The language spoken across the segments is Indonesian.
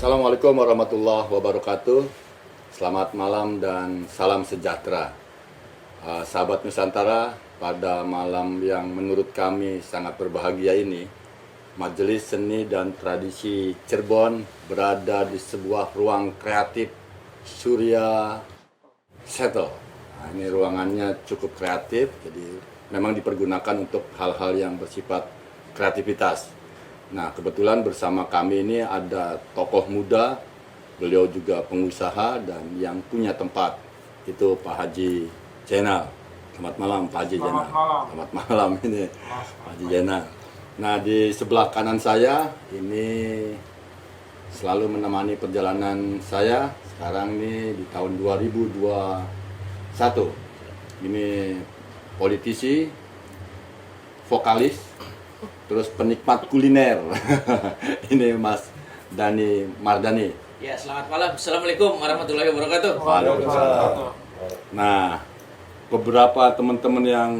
Assalamualaikum warahmatullahi wabarakatuh. Selamat malam dan salam sejahtera. Sahabat Nusantara, pada malam yang menurut kami sangat berbahagia ini, Majelis Seni dan Tradisi Cirebon berada di sebuah ruang kreatif Surya Settle. Nah, ini ruangannya cukup kreatif, jadi memang dipergunakan untuk hal-hal yang bersifat kreativitas. Nah, kebetulan bersama kami ini ada tokoh muda, beliau juga pengusaha dan yang punya tempat, itu Pak Haji Zainal. Selamat malam Pak Haji Zainal. Selamat malam ini Pak Haji Zainal. Nah, di sebelah kanan saya ini selalu menemani perjalanan saya sekarang ini di tahun 2021. Ini politisi, vokalis, terus penikmat kuliner. Ini Mas Dani Mardani. Ya, selamat malam. Assalamualaikum warahmatullahi wabarakatuh. Waalaikumsalam. Nah, beberapa teman-teman yang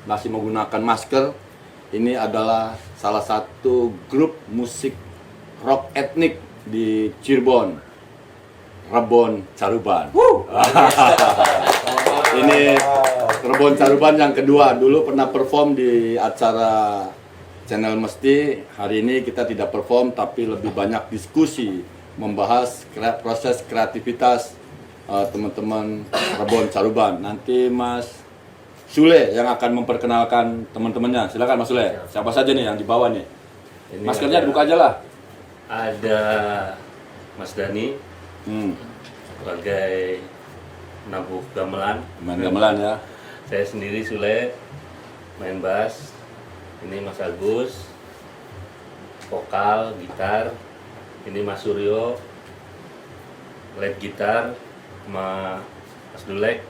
masih menggunakan masker, ini adalah salah satu grup musik rock etnik di Cirebon, Rebon Caruban. Ini Rebon Caruban yang kedua, dulu pernah perform di acara Channel Mesti. Hari ini kita tidak perform tapi lebih banyak diskusi membahas proses kreativitas teman-teman Rebon Caruban. Nanti Mas Sule yang akan memperkenalkan teman-temannya. Silakan Mas Sule. Siapa saja nih yang di bawah nih? Ini Maskernya dibuka aja lah. Ada Mas Dani sebagai nabuh gamelan. Main gamelan ya. Saya sendiri Sule main bass. Ini Mas Agus vokal, gitar. Ini Mas Suryo lead gitar, sama Mas Dulek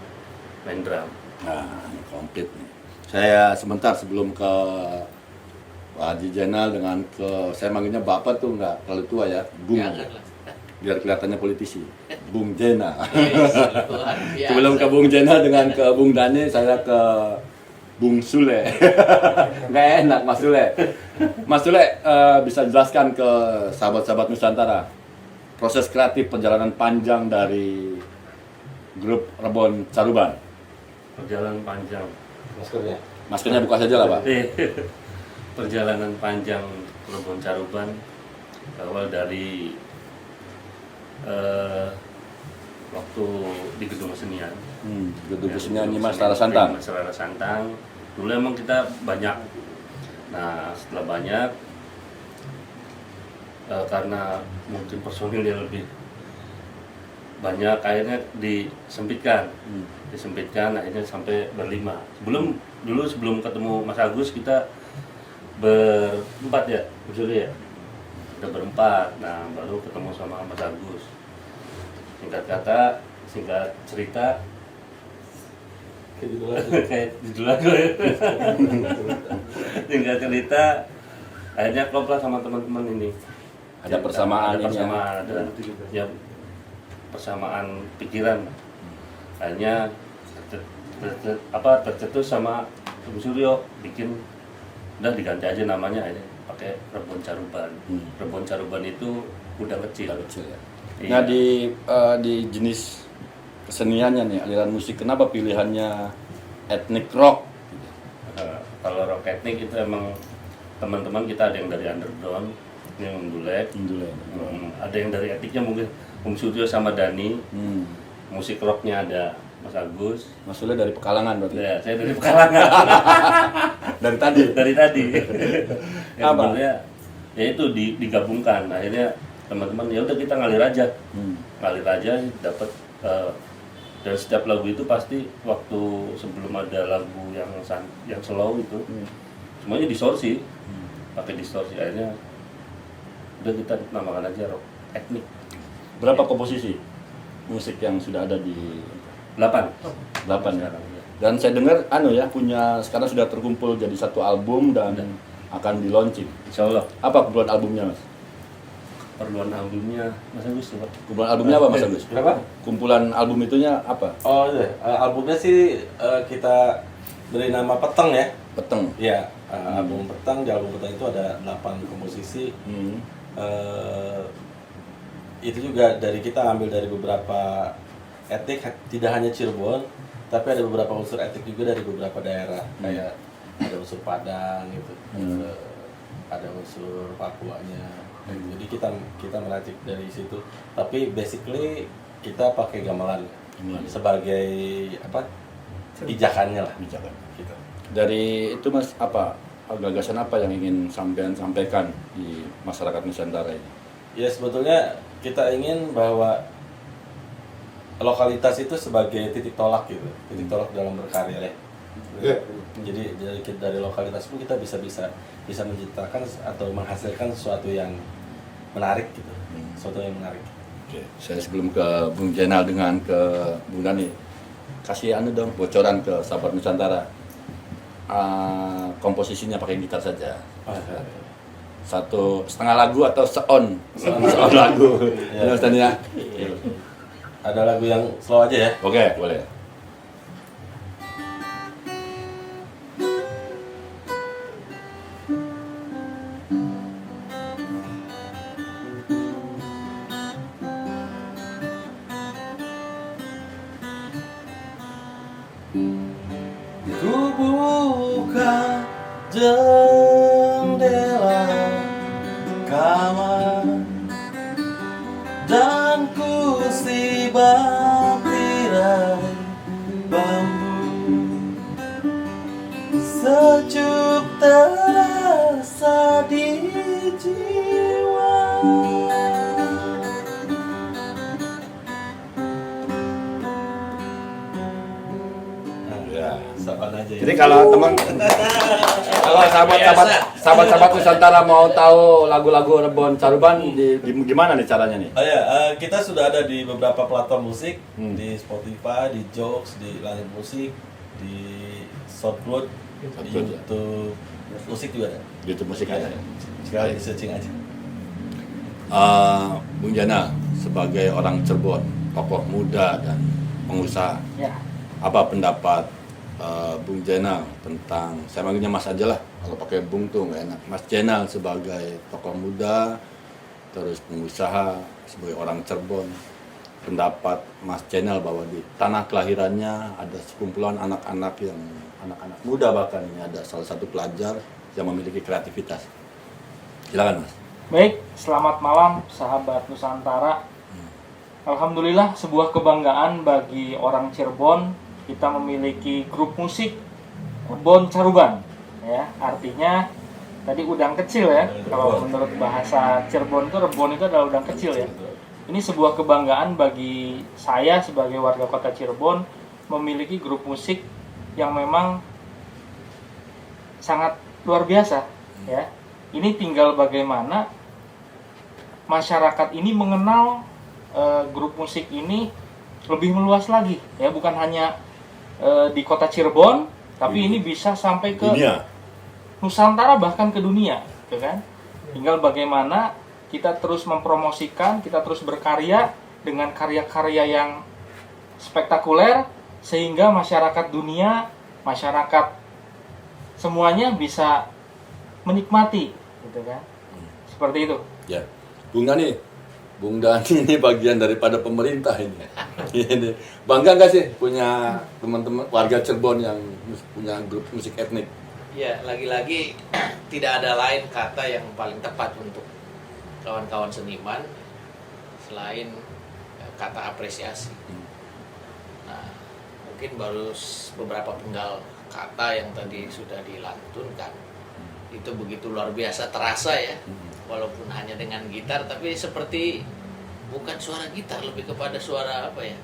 main drum. Nah, ini komplit nih. Saya sebentar sebelum ke Pak Haji Zainal dengan saya manggilnya Bapak tuh nggak terlalu tua ya, Bung. Janganlah. Biar kelihatannya politisi. Bung Jena. Yes, luar biasa. Sebelum ke Bung Jena dengan ke Bung Dani, saya ke Bung Sule. Nggak enak Mas Sule. Mas Sule bisa jelaskan ke sahabat-sahabat Nusantara proses kreatif perjalanan panjang dari grup Rebon Caruban. Perjalanan panjang. Maskernya buka saja lah Pak. Perjalanan panjang Rebon Caruban awal dari waktu di gedung kesenian. Gedung kesenian Nyimas Rara Santang. Nyimas Rara Santang. Dulu emang kita banyak. Nah, setelah banyak karena mungkin personilnya lebih banyak, akhirnya disempitkan. Disempitkan akhirnya sampai berlima. Sebelum ketemu Mas Agus kita berempat ya, betul ya? Kita berempat. Nah, baru ketemu sama Mas Agus. Singkat kata, singkat cerita, kayak judul lagu ya. Singkat cerita, akhirnya klop lah sama teman-teman ini. Ada persamaan ini ya. Persamaan, ya, persamaan pikiran. Akhirnya tercetus sama Bung Suryo bikin, udah diganti aja namanya, akhirnya pakai Rebon Caruban. Rebon Caruban itu udang kecil. Ya. Iya. Nah di jenis keseniannya nih, aliran musik, kenapa pilihannya etnik rock? Kalau rock etnik itu emang teman-teman kita ada yang dari underground, yang Dulek. Ada yang dari etniknya mungkin Bung Suryo sama Dani. Musik rocknya ada Mas Agus. Mas Sule dari Pekalongan berarti? Ya, saya dari Pekalongan. Dari tadi? Dari tadi. Ya, Apa? sebenarnya ya itu digabungkan. Akhirnya teman-teman ya udah kita ngalir aja. Ngalir aja dapat dan setiap lagu itu pasti waktu sebelum ada lagu yang slow itu semuanya distorsi. Pakai distorsi, akhirnya udah kita namakan aja rock etnik. Berapa komposisi musik yang sudah ada di 8 ya. sekarang ya. Dan saya dengar punya sekarang sudah terkumpul jadi satu album dan akan di launching. Insya Allah. Apa kumpulan albumnya Mas? Perluan albumnya Mas Agus ya, Pak? Kumpulan albumnya apa Mas Agus? Kenapa? Kumpulan album itunya apa? Oh iya, albumnya sih kita beri nama Peteng ya. Peteng. Iya, album Peteng. Di album Peteng itu ada 8 komposisi. itu juga dari kita ambil dari beberapa etnik, tidak hanya Cirebon, tapi ada beberapa unsur etnik juga dari beberapa daerah, kayak ada unsur Padang gitu, ada unsur Papuanya. Jadi kita meracik dari situ, tapi basically kita pakai gamelan sebagai apa, pijakannya lah. Bicara. Gitu. Dari itu Mas, apa gagasan apa yang ingin sampean sampaikan di masyarakat Nusantara ini? Ya sebetulnya kita ingin bahwa lokalitas itu sebagai titik tolak gitu, titik tolak dalam berkarya. Jadi dari lokalitas pun kita bisa menciptakan atau menghasilkan sesuatu yang menarik gitu, sesuatu yang menarik. Oke, saya sebelum ke Bung Jenal dengan ke Bung Dani, kasih dong bocoran ke sahabat Nusantara. Komposisinya pakai gitar saja. 1,5 lagu atau seon lagu. Ya. Mas Dani ya. Ada lagu yang slow aja ya. Oke, boleh. Ku buka jendela kamar dan ku sibam tirai bambu, sejuk terasa di jiwa. Ya. Sapan aja ya. Jadi kalau sahabat-sahabat Nusantara mau tahu lagu-lagu Rebon Caruban gimana nih caranya nih? Oh ya, kita sudah ada di beberapa platform musik, di Spotify, di Joox, di Langit Musik, di SoundCloud, di SoundCloud, ya. YouTube musik juga ada. YouTube musik ada. Sekali searching aja. Bung Jana sebagai orang Cirebon, tokoh muda dan pengusaha, Ya. apa pendapat Bung Jenal tentang, saya manggilnya Mas aja lah, kalau pakai Bung tuh nggak enak. Mas Jenal sebagai tokoh muda, terus pengusaha, sebagai orang Cirebon, pendapat Mas Jenal bahwa di tanah kelahirannya ada sekumpulan anak-anak muda, bahkan ini ada salah satu pelajar yang memiliki kreativitas. Silakan Mas. Baik, selamat malam sahabat Nusantara. Alhamdulillah, sebuah kebanggaan bagi orang Cirebon. Kita memiliki grup musik Rebon Caruban. Ya, artinya tadi udang kecil ya. Kalau menurut bahasa Cirebon itu Rebon itu adalah udang kecil ya. Ini sebuah kebanggaan bagi saya sebagai warga kota Cirebon memiliki grup musik yang memang sangat luar biasa ya. Ini tinggal bagaimana masyarakat ini mengenal grup musik ini lebih meluas lagi ya, bukan hanya di kota Cirebon, tapi ini bisa sampai ke Dunia. Nusantara, bahkan ke dunia, gitu kan? Tinggal bagaimana kita terus mempromosikan, kita terus berkarya dengan karya-karya yang spektakuler sehingga masyarakat dunia, masyarakat semuanya bisa menikmati, gitu kan? Seperti itu. Ya, Bung Dani ini bagian daripada pemerintah ini. Ini bangga nggak sih punya teman-teman warga Cirebon yang punya grup musik etnik? Ya, lagi-lagi tidak ada lain kata yang paling tepat untuk kawan-kawan seniman selain kata apresiasi. Nah, mungkin baru beberapa penggal kata yang tadi sudah dilantunkan itu begitu luar biasa terasa ya. Walaupun hanya dengan gitar, tapi seperti bukan suara gitar, lebih kepada suara apa ya?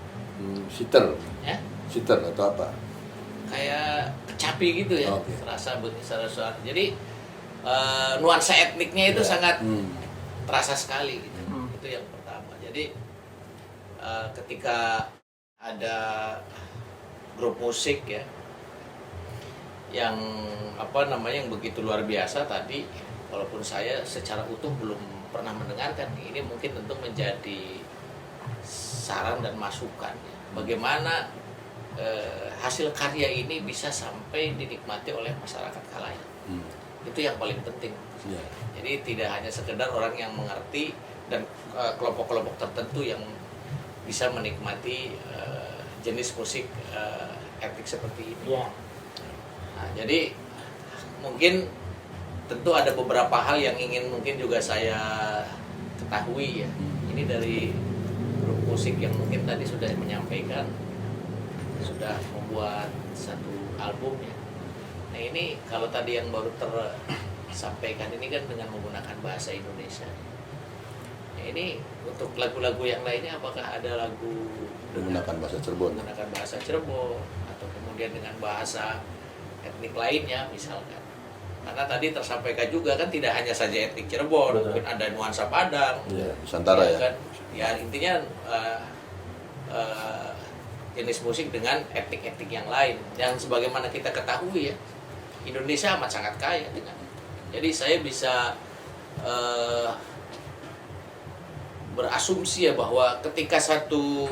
Sitar, Ya, sitar atau apa? kayak kecapi gitu ya. Oke. Terasa suara. Jadi nuansa etniknya itu sangat terasa sekali gitu. Itu yang pertama. Jadi ketika ada grup musik ya yang yang begitu luar biasa tadi, walaupun saya secara utuh belum pernah mendengarkan, ini mungkin tentu menjadi saran dan masukan ya. Bagaimana hasil karya ini bisa sampai dinikmati oleh masyarakat khalayak. Itu yang paling penting. Iya. Jadi tidak hanya sekedar orang yang mengerti dan kelompok-kelompok tertentu yang bisa menikmati jenis musik etnik seperti ini. Ya. Nah, jadi mungkin tentu ada beberapa hal yang ingin mungkin juga saya ketahui ya. Ini dari grup musik yang mungkin tadi sudah menyampaikan sudah membuat satu album ya. Nah ini kalau tadi yang baru tersampaikan ini kan dengan menggunakan bahasa Indonesia. Nah, ini untuk lagu-lagu yang lainnya apakah ada lagu Menggunakan bahasa Cirebon. menggunakan bahasa Cirebon atau kemudian dengan bahasa etnik lainnya misalkan? Karena tadi tersampaikan juga kan tidak hanya saja etnik Cirebon, Betul. mungkin ada nuansa Padang, Iya, Nusantara ya. kan? Ya intinya jenis musik dengan etnik-etnik yang lain. Yang sebagaimana kita ketahui ya, Indonesia amat sangat kaya dengan. Jadi saya bisa berasumsi ya bahwa ketika satu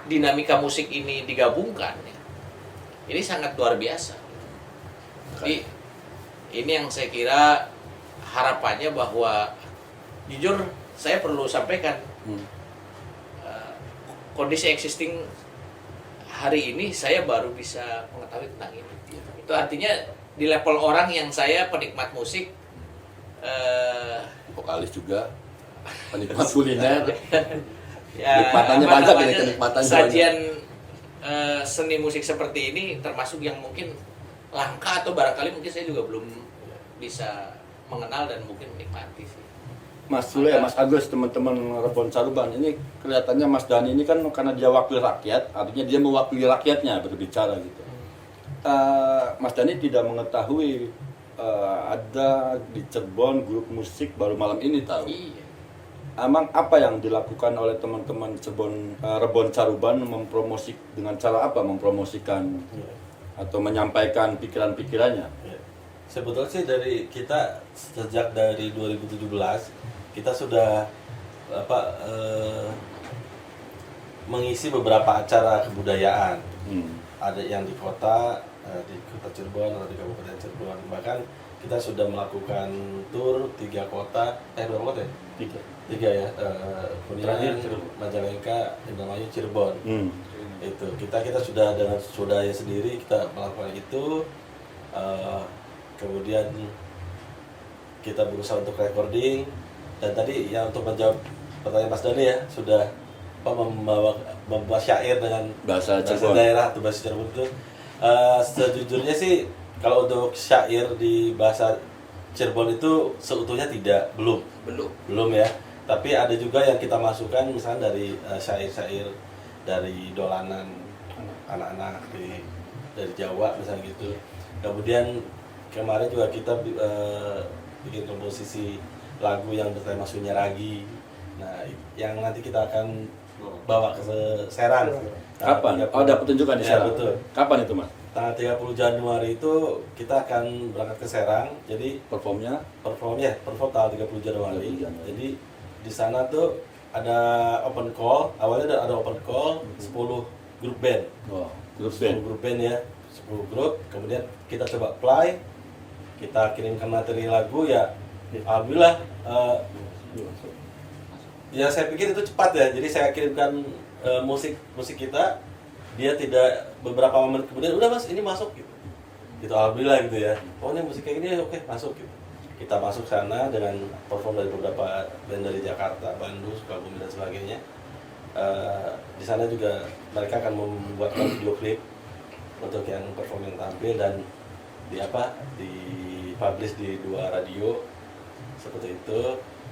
dinamika musik ini digabungkan ya, ini sangat luar biasa. Jadi ini yang saya kira harapannya bahwa jujur saya perlu sampaikan kondisi existing hari ini saya baru bisa mengetahui tentang ini. Itu artinya di level orang yang saya penikmat musik, Vokalis juga, penikmat kuliner. ya, Kenikmatannya apa banyak ini, namanya, kenikmatannya sajian seni musik seperti ini termasuk yang mungkin langka atau barangkali mungkin saya juga belum bisa mengenal dan mungkin menikmati sih. Mas Sule, Mas Agus, teman-teman Rebon Caruban, ini kelihatannya Mas Dhani ini kan karena dia wakil rakyat, artinya dia mewakili rakyatnya berbicara gitu. Mas Dhani tidak mengetahui ada di Cirebon grup musik baru malam ini tahu. Iya. Emang apa yang dilakukan oleh teman-teman Rebon Caruban mempromosik dengan cara apa mempromosikan atau menyampaikan pikiran-pikirannya? Ya. Sebetulnya sih dari kita sejak dari 2017 kita sudah mengisi beberapa acara kebudayaan. Ada yang di kota Cirebon atau di Kabupaten Cirebon. Bahkan kita sudah melakukan tur 3 kota, berapa kota ya? 3 ya. Kuningan, Majalengka, Indramayu, Cirebon. Itu kita sudah dengan swadaya sendiri kita melakukan itu. Kemudian kita berusaha untuk recording, dan tadi ya untuk menjawab pertanyaan Mas Dhani ya, sudah membawa syair dengan Bahasa bahasa Cirebon. daerah atau bahasa Cirebon itu. Sejujurnya sih kalau untuk syair di bahasa Cirebon itu seutuhnya belum ya. Tapi ada juga yang kita masukkan misalnya dari syair-syair dari dolanan anak-anak dari Jawa misalnya gitu. Kemudian kemarin juga kita bikin komposisi lagu yang bertema Sunyaragi. Nah, yang nanti kita akan bawa ke Serang. Kapan? Oh, ada pertunjukan di Ya, sana. betul. Kapan itu, Mas? Tanggal 30 Januari itu kita akan berangkat ke Serang. Jadi Performnya? perform tanggal 30 Januari. 30 Januari. Jadi di sana tuh ada open call. Awalnya ada open call 10 grup band. Oh, grup 10 band. grup band ya. 10 grup. Kemudian kita coba play. Kita kirimkan materi lagu ya. Alhamdulillah ya saya pikir itu cepat ya. Jadi saya kirimkan musik kita, dia tidak beberapa menit kemudian udah Mas ini masuk gitu. Gitu alhamdulillah gitu ya. Oh ini musik kayak gini oke masuk gitu. Kita masuk sana dengan perform dari beberapa band dari Jakarta, Bandung, Sukabumi dan sebagainya. Di sana juga mereka akan membuat video klip untuk yang perform yang tampil dan dipublish di 2 radio seperti itu.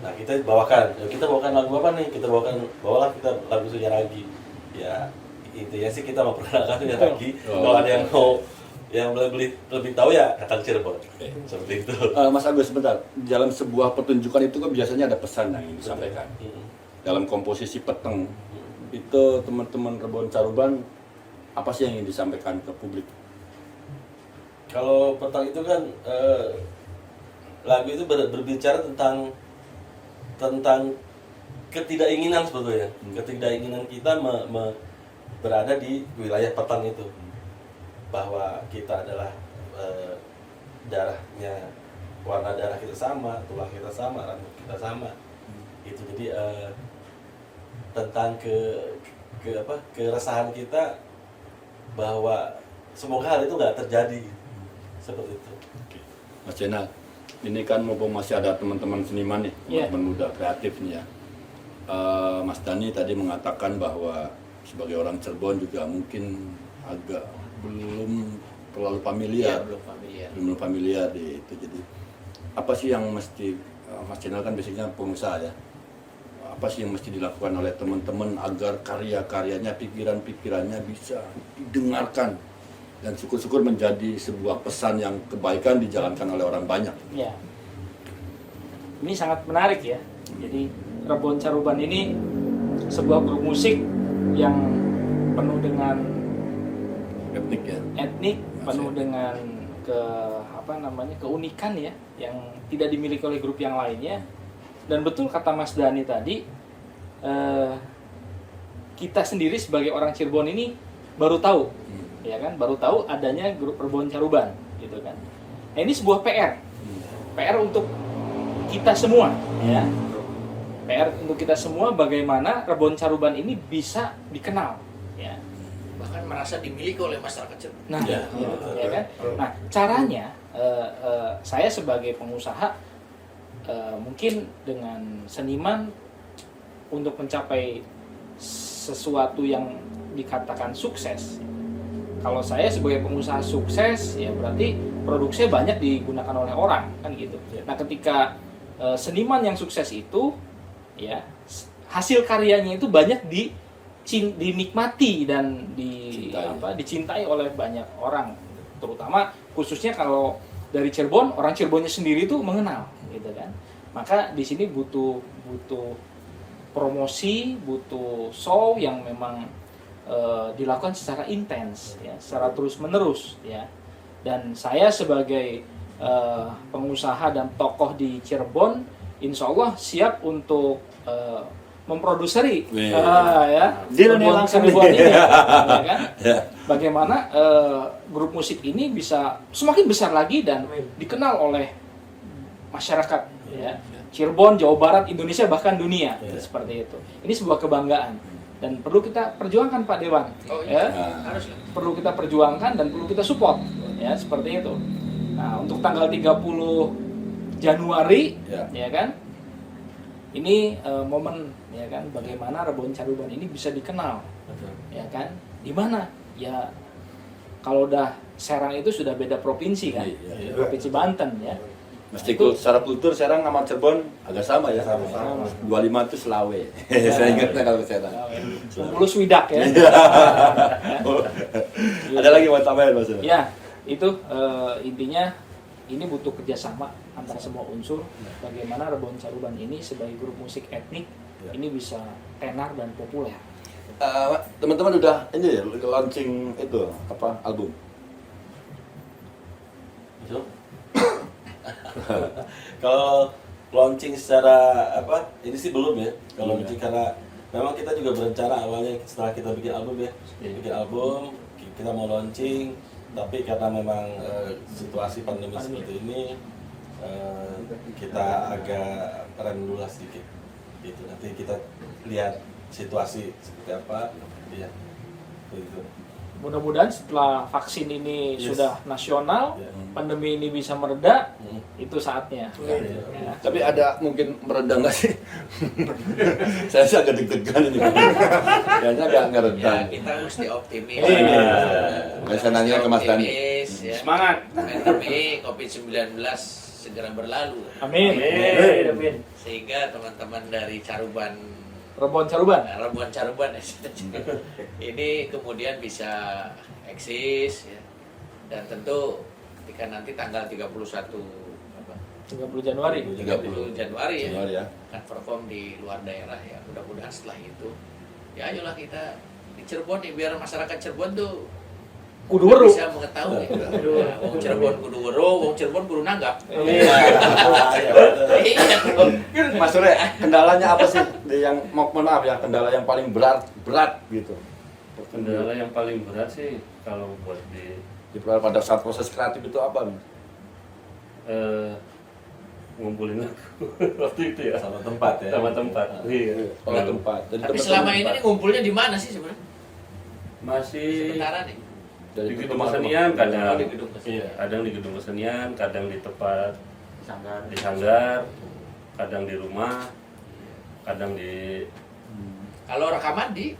Nah kita bawakan lagu apa nih? Bawalah kita lagu Sunyaragi. Ya intinya sih kita mau perkenalkan Sunyaragi. Kalau ada yang mau yang lebih tahu ya datang Cirebon. Seperti itu. Mas Agus, sebentar. Dalam sebuah pertunjukan itu kan biasanya ada pesan yang ingin disampaikan. Dalam komposisi peteng, itu teman-teman Rebon Caruban, apa sih yang ingin disampaikan ke publik? Kalau petang itu kan lagu itu berbicara tentang ketidakinginan sebetulnya. Ketidakinginan kita berada di wilayah petang itu. Bahwa kita adalah darahnya warna darah kita sama, tulang kita sama, rambut kita sama. Gitu. Jadi tentang keresahan kita bahwa semoga hal itu nggak terjadi seperti itu. Mas Jenal, ini kan mumpung masih ada teman-teman seniman nih, Iya. teman muda kreatif nih ya. Mas Dani tadi mengatakan bahwa sebagai orang Cirebon juga mungkin agak belum terlalu Iya, familiar, belum familiar. belum familiar di itu. Jadi apa sih yang mesti Mas Jenal kan biasanya pengusaha ya? Apa sih yang mesti dilakukan oleh teman-teman agar karya-karyanya, pikiran-pikirannya bisa didengarkan dan syukur-syukur menjadi sebuah pesan yang kebaikan dijalankan oleh orang banyak. Ya. Ini sangat menarik ya. Jadi Rebon Caruban ini sebuah grup musik yang penuh dengan Etnik ya. etnik, penuh dengan keunikan ya, yang tidak dimiliki oleh grup yang lainnya. Dan betul kata Mas Dani tadi, kita sendiri sebagai orang Cirebon ini baru tahu, ya kan, baru tahu adanya grup Rebon Caruban, gitu kan. Nah, ini sebuah PR untuk kita semua, ya. PR untuk kita semua bagaimana Rebon Caruban ini bisa dikenal, ya. Bahkan merasa dimiliki oleh masyarakat Cirebon. Nah, Ya, ya kan. Nah, caranya saya sebagai pengusaha mungkin dengan seniman untuk mencapai sesuatu yang dikatakan sukses. Kalau saya sebagai pengusaha sukses, ya berarti produksinya banyak digunakan oleh orang, kan gitu. Nah, ketika seniman yang sukses itu, ya hasil karyanya itu banyak dinikmati dan dicintai oleh banyak orang, terutama khususnya kalau dari Cirebon, orang Cirebonnya sendiri itu mengenal, gitu kan. Maka di sini butuh promosi, butuh show yang memang dilakukan secara intens, ya, secara terus menerus, ya. Dan saya sebagai pengusaha dan tokoh di Cirebon, insya Allah siap untuk memproduseri ya Deal nih langsung Rebon nih. ini, ya kan? Ya. Bagaimana grup musik ini bisa semakin besar lagi dan dikenal oleh masyarakat, ya. Cirebon, Jawa Barat, Indonesia, bahkan dunia, seperti itu. Ini sebuah kebanggaan dan perlu kita perjuangkan, Pak Dewan. Oh Ya, iya, harus. perlu kita perjuangkan dan perlu kita support, ya, seperti itu. Nah, untuk tanggal 30 Januari, ya kan, ini momen, ya kan, bagaimana Rebon Caruban ini bisa dikenal, ya kan, di mana, ya, kalau udah Serang itu sudah beda provinsi kan, Iya. provinsi Banten, ya. Meskipun secara kultur Serang sama Cirebon agak sama ya. Sama. 25 itu Selawe. Saya ingatnya kalau Serang. 20 Swidak ya. Ada lagi mau tambahin Mas? Ya, itu intinya ini butuh kerjasama antara semua unsur. Bagaimana Rebon Caruban ini sebagai grup musik etnik ini bisa tenar dan populer. Teman-teman udah ini ya, launching itu apa album? Betul. Kalau launching secara ini sih belum ya. Kalau launching karena memang kita juga berencana awalnya setelah kita bikin album ya, bikin album kita mau launching, tapi karena memang situasi pandemi seperti ini kita agak rem dulu lah sedikit. Gitu. Nanti kita lihat situasi seperti apa, ya. Begitu. Mudah-mudahan setelah vaksin ini sudah nasional, pandemi ini bisa mereda, itu saatnya. Ya. Tapi ada mungkin mereda nggak sih? Saya sih agak deg-degan ini. Kayaknya nggak reda. Ya, kita mesti optimis. Saya nanya ke Mas Dani. Optimis, ya. Semangat. Pandemi COVID-19 segera berlalu. Amin. Amin. Sehingga teman-teman dari Caruban, Rebon Caruban. Rebon Caruban ini kemudian bisa eksis, ya. Dan tentu ketika nanti tanggal 31 Januari. 30 Januari ya, Januari ya. akan perform di luar daerah ya. Mudah-mudahan setelah itu ya ayolah kita di Cirebon nih, biar masyarakat Cirebon tuh Kudu weru. bisa mengetahui. Ya, wong Cirebon kudu weru, wong Cirebon kudu nanggap. Iya. Iya dong. Mas Sure, kendalanya apa sih yang mohon maaf ya, kendala yang paling berat gitu? Kendala yang paling berat sih kalau buat Pada saat proses kreatif itu apa? Mas? ngumpulin aku waktu itu ya. Sama tempat ya. Sama tempat. Iya. Oh, tempat. Jadi Tapi tempat- selama ini nih ngumpulnya di mana sih sebenarnya? Masih Sementara nih. dari di gedung tempat- kesenian kadang. Oh, di gedung kesenian. Iya, kadang di gedung kesenian, kadang di tempat Sanggar. di sanggar, kadang di rumah, kadang di Kalau rekaman di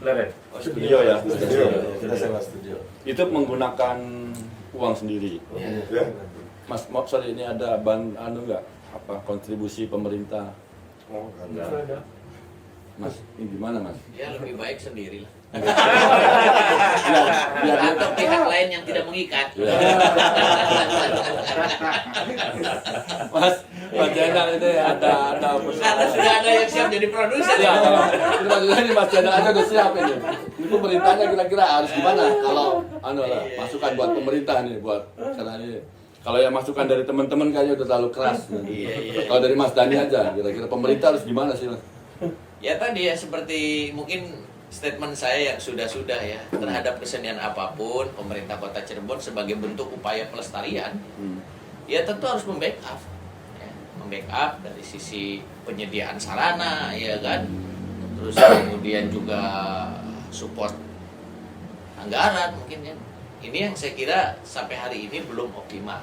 pleret. Studio ya. Studio. Kita sewa studio. Itu menggunakan uang sendiri. ya, Mas, sorry ini ada nggak apa kontribusi pemerintah? Enggak. Mas, ini gimana Mas? ya lebih baik sendiri lah. Biar dia- Atau pihak lain yang tidak mengikat. Ya. Mas Jenal itu ada Karena sudah ada yang siap jadi produser. Ya, ini maksudnya ini Mas Jenal aja udah siap ini. Ini pemerintahnya kira-kira harus gimana? Kalau masukan buat pemerintah nih buat karena ini. Kalau yang masukan dari teman-teman kayaknya udah terlalu keras. Iya. Kalau dari Mas Dani aja, kira-kira pemerintah harus gimana sih Mas? Ya tadi ya seperti mungkin statement saya yang sudah-sudah ya terhadap kesenian apapun pemerintah Kota Cirebon sebagai bentuk upaya pelestarian ya tentu harus membackup ya, membackup dari sisi penyediaan sarana ya kan terus kemudian juga support anggaran mungkin ya ini yang saya kira sampai hari ini belum optimal.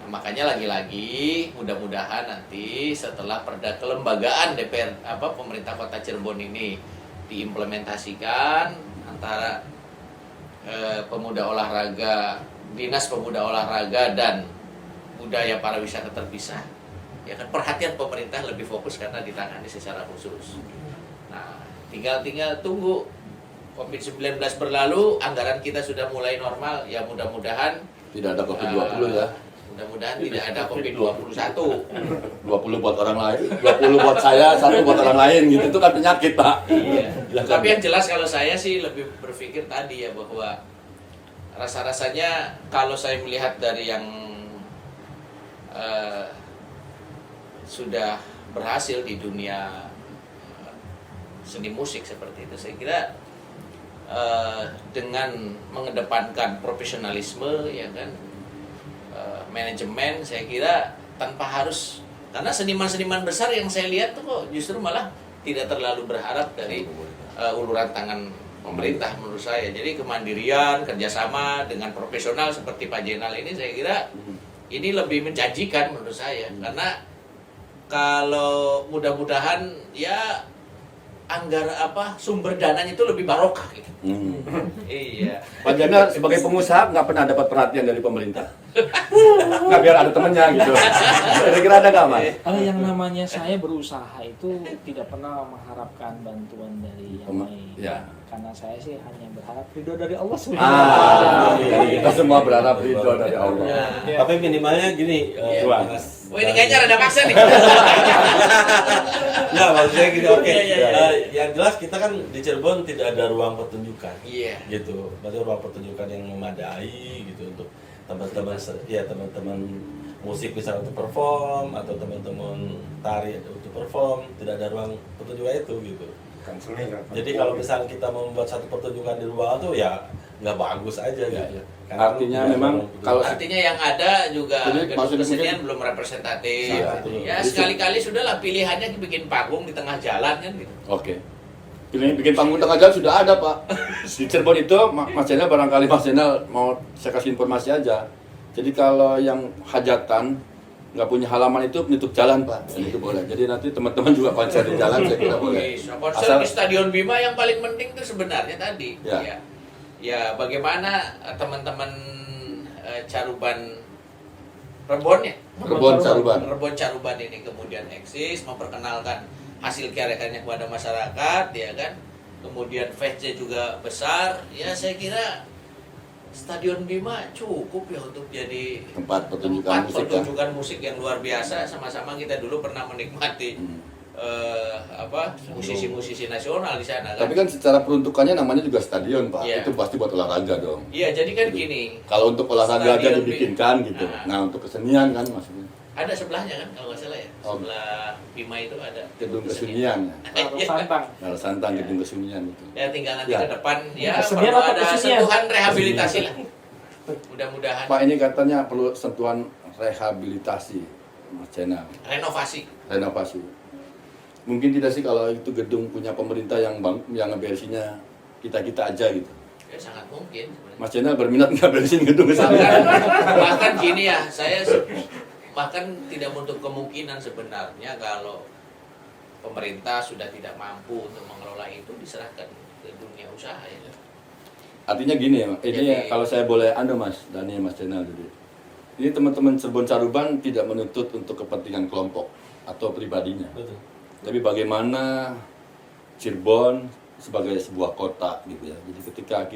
Nah, makanya lagi-lagi mudah-mudahan nanti setelah perda kelembagaan DPR pemerintah Kota Cirebon ini diimplementasikan antara pemuda olahraga, dinas pemuda olahraga dan budaya pariwisata terpisah, ya kan perhatian pemerintah lebih fokus karena ditangani secara khusus. Nah, tinggal tunggu COVID-19 berlalu, anggaran kita sudah mulai normal, ya mudah-mudahan Tidak ada COVID-20 ya. mudah-mudahan tidak ada COVID-21. 20 buat orang lain, 20 buat saya, 1 buat orang lain gitu. Itu kan penyakit, Pak. Iya. Ya kan? Tapi yang jelas kalau saya sih lebih berpikir tadi ya bahwa rasa-rasanya kalau saya melihat dari yang sudah berhasil di dunia seni musik seperti itu, saya kira dengan mengedepankan profesionalisme ya kan manajemen, saya kira tanpa harus, karena seniman-seniman besar yang saya lihat tuh kok justru malah tidak terlalu berharap dari uluran tangan pemerintah menurut saya. Jadi kemandirian, kerjasama dengan profesional seperti Pak Jenal ini saya kira ini lebih menjanjikan menurut saya. Karena kalau mudah-mudahan ya sumber dananya itu lebih barokah gitu. Iya. Pak Jenal sebagai pengusaha nggak pernah dapat perhatian dari pemerintah. Nggak biar ada temennya gitu. Kira-kira ada nggak Mas? Kalau yang namanya saya berusaha itu tidak pernah mengharapkan bantuan dari yang lain. Ya. Karena saya sih hanya berharap ridho dari Allah Kita semua berharap ridho dari Allah. Tapi minimalnya gini, Wah ini kayaknya rada maksa nih. Nggak, maksudnya gini, oke. Iya. Yang jelas kita kan di Cirebon tidak ada ruang pertunjukan. Iya. Gitu. Maksudnya ruang pertunjukan yang memadai gitu untuk teman-teman musik bisa untuk perform atau teman-teman tari untuk perform, tidak ada ruang pertunjukan itu gitu. Jadi kalau misalnya kita membuat satu pertunjukan di ruang itu ya nggak bagus aja gitu. Karena Artinya nggak memang ada ruang kalau Artinya yang ada juga Jadi gedung maksudnya kesenian mungkin- belum representatif. Iya, betul. Ya sekali-kali sudahlah pilihannya bikin panggung di tengah jalan kan gitu. Oke. Bikin panggung tengah jalan sudah ada, Pak. Di Cirebon itu, Mas Jenal barangkali Mas Jenal mau saya kasih informasi aja. Jadi kalau yang hajatan nggak punya halaman itu menutup jalan, Pak. Dan itu boleh. Jadi nanti teman-teman juga konser di jalan saya kira boleh. Bisa. Konser Asal- di Stadion Bima yang paling penting itu sebenarnya tadi. Ya. Ya bagaimana teman-teman Caruban Rebon ya? Rebon Caruban. Rebon Caruban ini kemudian eksis, memperkenalkan hasil karya-karyanya kepada masyarakat, ya kan? Kemudian fans-nya juga besar. Ya saya kira Stadion Bima cukup ya untuk jadi Tempat pertunjukan tempat musik ya. pertunjukan musik yang luar biasa. Sama-sama kita dulu pernah menikmati musisi-musisi nasional di sana kan. Tapi kan secara peruntukannya namanya juga stadion, Pak. Iya. Itu pasti buat olahraga dong. Iya, jadi kan gini, Kalau untuk olahraga aja Stadion dibikinkan gitu. Nah. Nah, untuk kesenian kan maksudnya. ada sebelahnya kan kalau nggak salah ya. Oh. Sebelah Bima itu ada Gedung kesenian ya. Taruh santang. Nah, Santang gedung kesenian itu. Ya tinggal nanti Ya. ke depan ya Kesenian perlu apa ada kesenian? sentuhan rehabilitasi lah. Mudah-mudahan. Pak ini katanya perlu sentuhan rehabilitasi, Mas Chena, Renovasi. renovasi. Mungkin tidak sih kalau itu gedung punya pemerintah yang ngebersinya kita aja gitu. Ya sangat mungkin sebenarnya. Mas Chena berminat nggak bersihin gedung ke sana? Bahkan gini ya, saya bahkan tidak menutup kemungkinan sebenarnya kalau pemerintah sudah tidak mampu untuk mengelola itu, diserahkan ke dunia usaha ya. Artinya gini ya, ini Jadi- kalau saya boleh Mas Dani, Mas Chena jadi. Ini teman-teman Cirebon Caruban tidak menuntut untuk kepentingan kelompok atau pribadinya. Betul. Tapi bagaimana Cirebon sebagai sebuah kota gitu ya. Jadi ketika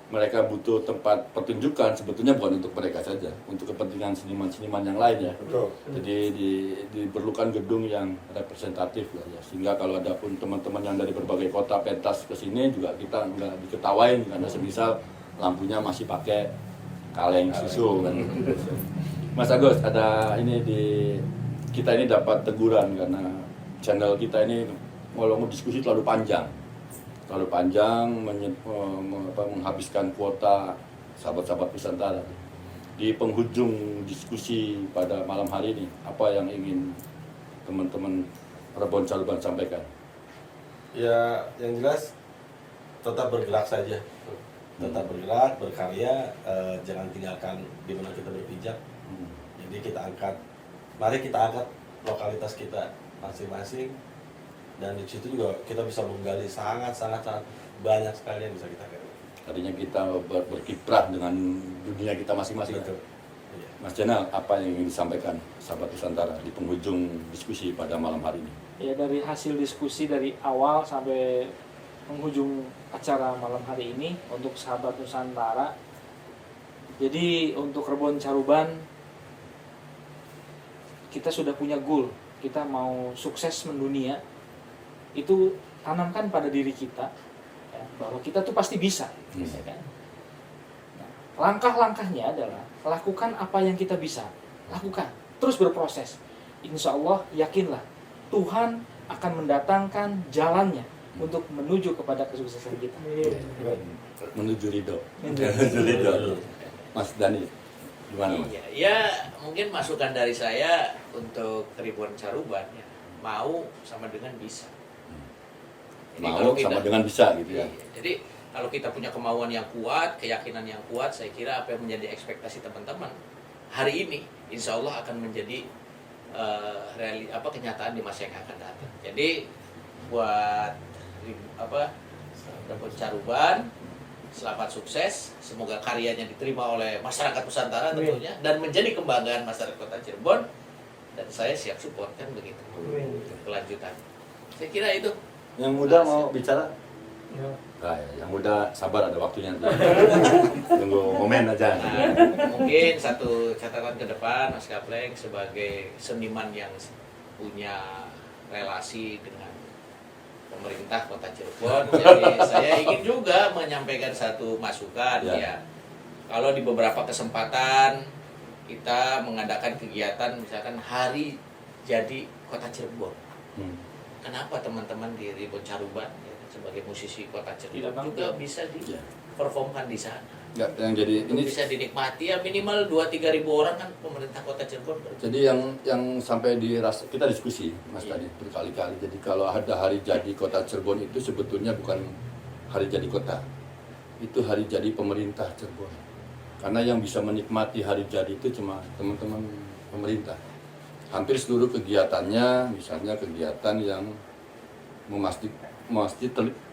mereka butuh tempat pertunjukan, sebetulnya bukan untuk mereka saja, untuk kepentingan seniman-seniman yang lain ya. Betul. Jadi diperlukan gedung yang representatif lah ya. Sehingga kalau ada pun teman-teman yang dari berbagai kota pentas ke sini juga kita nggak diketawain karena semisal lampunya masih pakai kaleng susu kan. Mas Agus, ada ini kita ini dapat teguran karena channel kita ini ngomong diskusi terlalu panjang, menghabiskan kuota sahabat-sahabat Nusantara. Di penghujung diskusi pada malam hari ini, apa yang ingin teman-teman Rebon Caruban sampaikan? Ya, yang jelas tetap bergerak saja. Tetap bergerak, berkarya, jangan tinggalkan di mana kita berpijak. Jadi mari kita angkat lokalitas kita masing-masing, dan di situ juga kita bisa menggali sangat banyak sekali yang bisa kita gali. Artinya kita berkiprah dengan dunia kita masing-masing. Betul. Iya. Mas Jenal, apa yang ingin disampaikan sahabat Nusantara di penghujung diskusi pada malam hari ini? Ya, dari hasil diskusi dari awal sampai penghujung acara malam hari ini untuk sahabat Nusantara. Jadi untuk Rebon Caruban kita sudah punya goal, kita mau sukses mendunia. Itu tanamkan pada diri kita ya, bahwa kita tuh pasti bisa, ya kan? Nah, langkah-langkahnya adalah lakukan apa yang kita bisa, lakukan, terus berproses. Insya Allah yakinlah Tuhan akan mendatangkan jalannya untuk menuju kepada kesuksesan kita. Menuju ridho. Menuju ridho. Mas Dani, gimana Mas? Iya, ya mungkin masukan dari saya untuk Rebon Caruban ya, mau sama dengan bisa. Jadi Mau kalau kita- sama dengan bisa gitu ya. Iya, jadi kalau kita punya kemauan yang kuat, keyakinan yang kuat, saya kira apa yang menjadi ekspektasi teman-teman hari ini, insya Allah akan menjadi kenyataan di masa yang akan datang. Jadi buat Rebon Caruban, selamat sukses, semoga karyanya diterima oleh masyarakat Nusantara tentunya dan menjadi kebanggaan masyarakat Kota Cirebon, dan saya siap support kan begitu untuk kelanjutan. Saya kira itu. Yang muda mau bicara? Nah, yang muda sabar, ada waktunya. Tunggu momen aja. Nah, mungkin satu catatan ke depan Mas Kapleng sebagai seniman yang punya relasi dengan pemerintah Kota Cirebon, jadi saya ingin juga menyampaikan satu masukan ya. Kalau di beberapa kesempatan kita mengadakan kegiatan misalkan hari jadi Kota Cirebon, kenapa teman-teman di Rebon Caruban ya, sebagai musisi Kota Cirebon Tidak juga tahu. bisa Ya. diperformkan di sana? Nggak, yang jadi Ini ini bisa dinikmati ya, minimal 2-3 ribu orang kan pemerintah Kota Cirebon. jadi yang sampai kita diskusi Mas Iya. tadi berkali-kali. Jadi kalau ada hari jadi Kota Cirebon itu sebetulnya bukan hari jadi kota. Itu hari jadi pemerintah Cirebon. Karena yang bisa menikmati hari jadi itu cuma teman-teman pemerintah. Hampir seluruh kegiatannya, misalnya kegiatan yang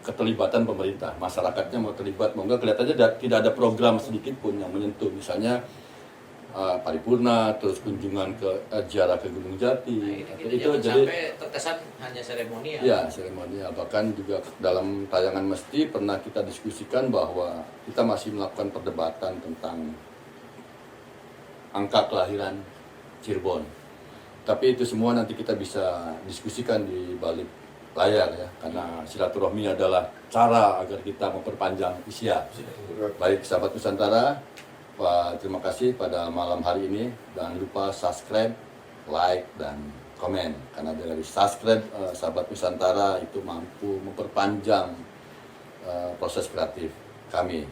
keterlibatan pemerintah, masyarakatnya mau terlibat, mau enggak, kelihatannya tidak ada program sedikit pun yang menyentuh, misalnya paripurna, terus kunjungan ke ziarah ke Gunung Jati, Nah, ini atau kita itu jangan jadi sampai terkesan hanya seremonial. ya seremonial. Bahkan juga dalam tayangan Mesti pernah kita diskusikan bahwa kita masih melakukan perdebatan tentang angka kelahiran Cirebon. Tapi itu semua nanti kita bisa diskusikan di balik layar ya, karena silaturahmi adalah cara agar kita memperpanjang usia. Baik sahabat Nusantara, terima kasih pada malam hari ini. Jangan lupa subscribe, like, dan komen. Karena dari subscribe sahabat Nusantara itu mampu memperpanjang proses kreatif kami.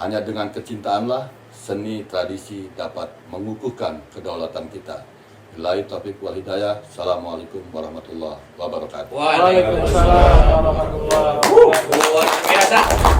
Hanya dengan kecintaanlah seni tradisi dapat mengukuhkan kedaulatan kita. Billahi taufiq wal hidayah. Assalamualaikum warahmatullahi wabarakatuh. Waalaikumsalam warahmatullahi wabarakatuh. Luar biasa.